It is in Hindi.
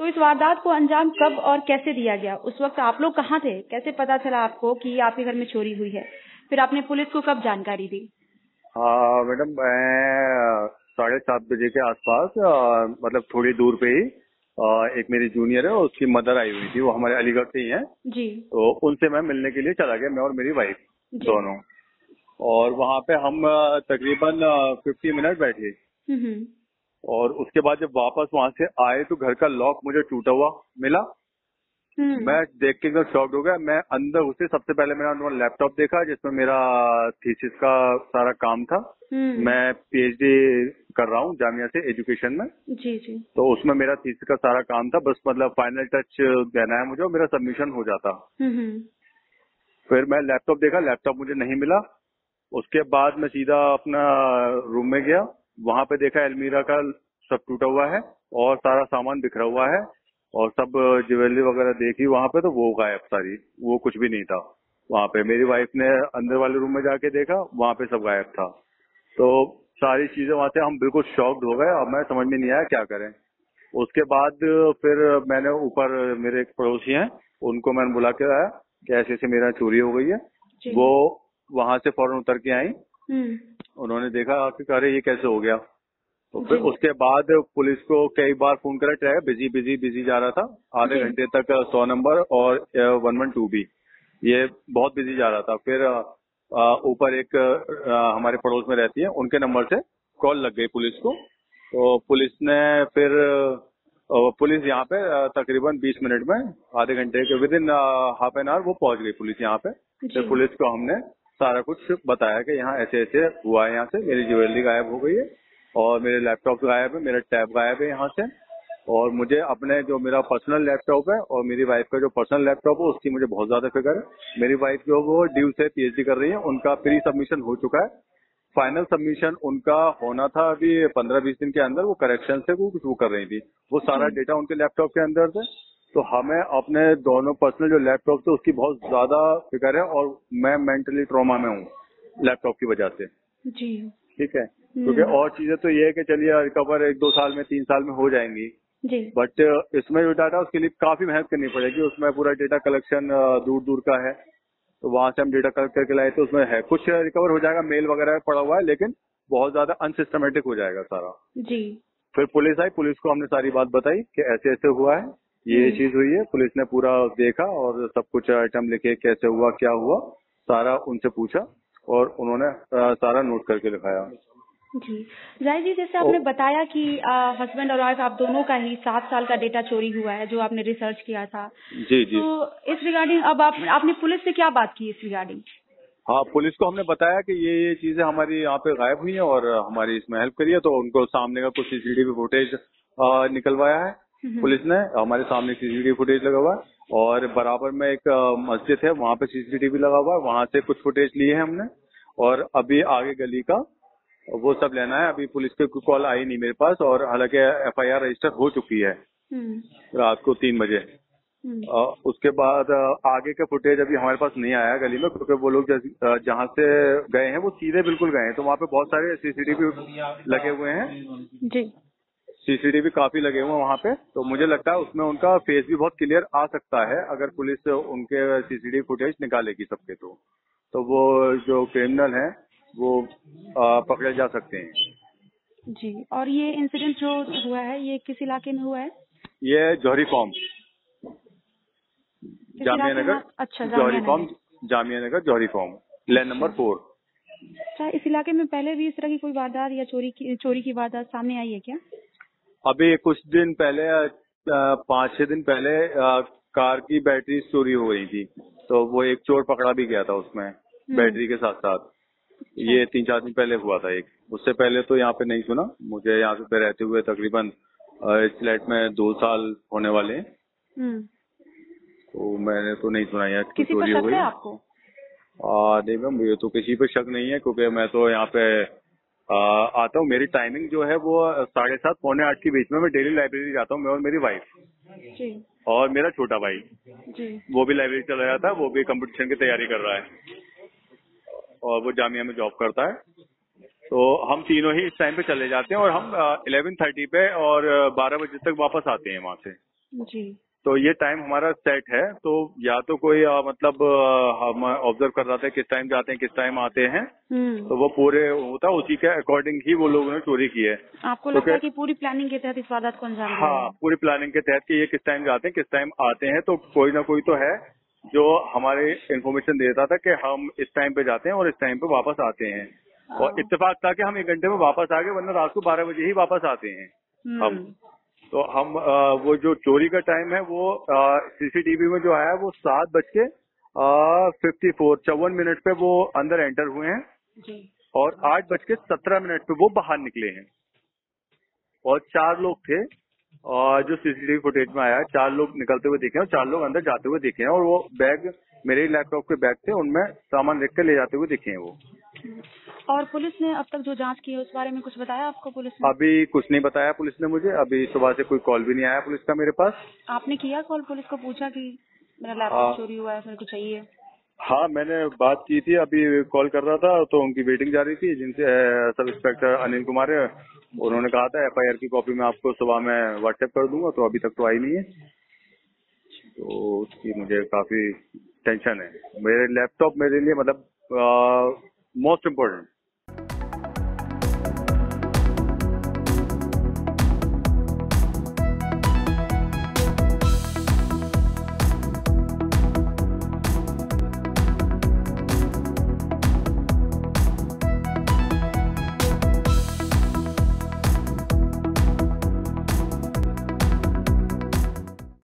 तो इस वारदात को अंजाम कब और कैसे दिया गया? उस वक्त आप लोग कहाँ थे? कैसे पता चला आपको कि आपके घर में चोरी हुई है? फिर आपने पुलिस को कब जानकारी दी? हाँ मैडम, मैं 7:30 बजे के आसपास मतलब थोड़ी दूर पे ही एक मेरी जूनियर है, उसकी मदर आई हुई थी। वो हमारे अलीगढ़ से ही है। जी। तो उनसे मैं मिलने के लिए चला गया, मैं और मेरी वाइफ जी। दोनों। और वहाँ पे हम तकरीबन 50 मिनट बैठे। हम्म। और उसके बाद जब वापस वहाँ से आए तो घर का लॉक मुझे टूटा हुआ मिला। हम्म। मैं देख के एकदम शॉक्ड हो गया। मैं अंदर घुसे, सबसे पहले मैंने लैपटॉप देखा जिसमें मेरा थीसिस का सारा काम था। हम्म। मैं पीएचडी कर रहा हूँ जामिया से एजुकेशन में। जी जी। तो उसमें मेरा थीसिस का सारा काम था, बस मतलब फाइनल टच देना है मुझे और मेरा सबमिशन हो जाता। हम्म। फिर मैं लैपटॉप देखा, लैपटॉप मुझे नहीं मिला। उसके बाद मैं सीधा अपना रूम में गया। वहां पे देखा अलमीरा का सब टूटा हुआ है और सारा सामान बिखरा हुआ है। और सब ज्वेलरी वगैरह देखी वहां पे, तो वो गायब सारी, वो कुछ भी नहीं था वहां पे। मेरी वाइफ ने अंदर वाले रूम में जाके देखा, वहां पे सब गायब था। तो सारी चीजें वहां से हम बिल्कुल शॉक्ड हो गए। अब मैं समझ में नहीं आया क्या करें। उसके बाद फिर मैंने ऊपर, मेरे एक पड़ोसी हैं, उनको मैंने बुला के आया कि ऐसे ऐसे मेरा चोरी हो गई है। जी। वो वहां से फौरन उतर के आई। हम्म। उन्होंने देखा कि अरे ये कैसे हो गया। तो फिर जी। उसके बाद पुलिस को कई बार फोन करा, ट्राई, बिजी बिजी बिजी जा रहा था। आधे जी। घंटे तक 100 नंबर और 112 भी, ये बहुत बिजी जा रहा था। फिर ऊपर एक हमारे पड़ोस में रहती है, उनके नंबर से कॉल लग गई पुलिस को। तो पुलिस ने फिर पुलिस यहाँ पे तकरीबन 20 मिनट में, आधे घंटे के with in half an hour वो पहुंच गई पुलिस यहाँ पे। जी। फिर पुलिस को हमने सारा कुछ बताया कि यहाँ ऐसे ऐसे हुआ है, यहाँ से मेरी ज्वेलरी गायब हो गई है और मेरे लैपटॉप गायब है, मेरा टैब गायब है यहाँ से। और मुझे अपने जो मेरा पर्सनल लैपटॉप है और मेरी वाइफ का जो पर्सनल लैपटॉप है उसकी मुझे बहुत ज्यादा फिक्र है। मेरी वाइफ जो वो ड्यू से पीएचडी कर रही है, उनका प्री सबमिशन हो चुका है। फाइनल सबमिशन उनका होना था अभी 15-20 दिन के अंदर। वो करेक्शन से वो कुछ वो कर रही थी, वो सारा जी। डेटा उनके लैपटॉप के अंदर थे। तो हमें अपने दोनों पर्सनल जो लैपटॉप थे उसकी बहुत ज्यादा फिक्र है और मैं मेंटली ट्रॉमा में हूँ लैपटॉप की वजह से। जी। ठीक है, क्योंकि और चीजें तो ये है कि चलिए रिकवर 1-2 साल में, 3 साल में हो जाएंगी। जी। बट इसमें जो डाटा, उसके लिए काफी मेहनत करनी पड़ेगी। उसमें पूरा डेटा कलेक्शन दूर दूर का है। तो वहां से हम डेटा कलेक्ट करके लाए, तो उसमें है कुछ रिकवर हो जाएगा, मेल वगैरह पड़ा हुआ है, लेकिन बहुत ज्यादा अनसिस्टमेटिक हो जाएगा सारा। जी। फिर पुलिस आई, पुलिस को हमने सारी बात बताई कि ऐसे ऐसे हुआ है, ये चीज हुई है। पुलिस ने पूरा देखा और सब कुछ आइटम लिखे, कैसे हुआ क्या हुआ, सारा उनसे पूछा और उन्होंने सारा नोट करके लिखाया। जी। जाहिद जी, जैसे ओ, आपने बताया कि हस्बैंड और वाइफ आप दोनों का ही 7 साल का डेटा चोरी हुआ है, जो आपने रिसर्च किया था। जी जी। तो इस रिगार्डिंग अब आपने पुलिस से क्या बात की इस रिगार्डिंग? हाँ, पुलिस को हमने बताया कि ये चीजें हमारी यहाँ पे गायब हुई हैं और हमारी इसमें हेल्प करिए। तो उनको सामने का कुछ सीसीटीवी फुटेज निकलवाया है पुलिस ने। हमारे सामने सीसीटीवी फुटेज लगा हुआ है और बराबर में एक मस्जिद है, वहाँ पे सीसीटीवी लगा हुआ है, वहाँ से कुछ फुटेज लिए हैं हमने। और अभी आगे गली का वो सब लेना है। अभी पुलिस की कॉल आई नहीं मेरे पास, और हालांकि एफआईआर रजिस्टर हो चुकी है रात को 3 बजे। उसके बाद आगे का फुटेज अभी हमारे पास नहीं आया गली में, क्योंकि वो लोग जहाँ से गए हैं वो सीधे बिल्कुल गए हैं। तो वहाँ पे बहुत सारे सीसीटीवी लगे हुए हैं। जी। सीसीटीवी काफी लगे हुए हैं वहाँ पे। तो मुझे लगता है उसमें उनका फेस भी बहुत क्लियर आ सकता है अगर पुलिस उनके सीसीटीवी फुटेज निकालेगी सबके। तो वो जो क्रिमिनल हैं वो पकड़े जा सकते हैं। जी। और ये इंसिडेंट जो हुआ है ये किस इलाके में हुआ है? ये जौहरी फॉर्म, किस जामिया इलाके में नगर, अच्छा, जौहरी जामिया फॉर्म, नगर। जामिया नगर जौहरी फॉर्म, लैंड अच्छा। नंबर 4। अच्छा, इस इलाके में पहले भी इस तरह की कोई वारदात या चोरी की वारदात सामने आई है क्या? अभी कुछ दिन पहले 5-6 दिन पहले कार की बैटरी चोरी हो गई थी। तो वो एक चोर पकड़ा भी गया था उसमें बैटरी के साथ साथ। अच्छा। ये 3-4 दिन पहले हुआ था एक। उससे पहले तो यहाँ पे नहीं सुना। मुझे यहाँ पे रहते हुए तकरीबन इस फ्लैट में 2 साल होने वाले हैं। हम्म। तो मैंने तो नहीं सुना यहाँ कोई किसी पर चोरी हो शक गई। है आपको? नहीं मैम, ये तो किसी पे शक नहीं है, क्योंकि मैं तो यहाँ पे आता हूँ। मेरी टाइमिंग जो है वो 7:30 पौने 8 के बीच में मैं डेली लाइब्रेरी जाता हूँ, मैं और मेरी वाइफ जी। और मेरा छोटा भाई। जी। वो भी लाइब्रेरी चला जाता है, वो भी कंपटीशन की तैयारी कर रहा है और वो जामिया में जॉब करता है। तो हम तीनों ही इस टाइम पे चले जाते हैं और हम 11:30 पे और 12 बजे तक वापस आते हैं वहाँ से। जी। तो ये टाइम हमारा सेट है, तो या तो कोई मतलब हम ऑब्जर्व कर रहा था किस टाइम जाते हैं किस टाइम आते हैं, तो वो पूरे होता उसी के अकॉर्डिंग ही वो लोगों ने चोरी की है। आपको तो लगता है कि पूरी प्लानिंग के तहत इस वारदात को अंजाम दिया हाँ, है? पूरी प्लानिंग के तहत कि ये किस टाइम जाते हैं किस टाइम आते हैं, तो कोई ना कोई तो है जो हमारे इन्फॉर्मेशन देता था कि हम इस टाइम पे जाते हैं और इस टाइम पे वापस आते हैं। और इत्तेफाक था कि हम 1 घंटे में वापस आ गए, वरना रात को 12 बजे ही वापस आते हैं हम। तो हम वो जो चोरी का टाइम है वो सीसीटीवी में जो आया है वो 7:54 पे वो अंदर एंटर हुए हैं जी। और 8:17 पे वो बाहर निकले हैं। और 4 लोग थे और जो सीसीटीवी फुटेज में आया है 4 लोग निकलते हुए दिखे हैं और 4 लोग अंदर जाते हुए दिखे हैं, और वो बैग मेरे ही लैपटॉप के बैग थे, उनमें सामान रख कर ले जाते हुए दिखे हैं वो। और पुलिस ने अब तक जो जांच की है उस बारे में कुछ बताया आपको पुलिस ने? अभी कुछ नहीं बताया पुलिस ने मुझे, अभी सुबह से कोई कॉल भी नहीं आया पुलिस का मेरे पास। आपने किया कॉल पुलिस को, पूछा कि मेरा लैपटॉप चोरी हुआ है, मेरे को चाहिए? हाँ, मैंने बात की थी, अभी कॉल कर रहा था तो उनकी वेटिंग जा रही थी, जिनसे सब इंस्पेक्टर अनिल कुमार है, उन्होंने कहा था FIR की कॉपी मैं आपको सुबह में व्हाट्सएप कर दूंगा, तो अभी तक तो आई नहीं है। तो उसकी मुझे काफी टेंशन है। मेरे लैपटॉप मेरे लिए मतलब मोस्ट इम्पोर्टेंट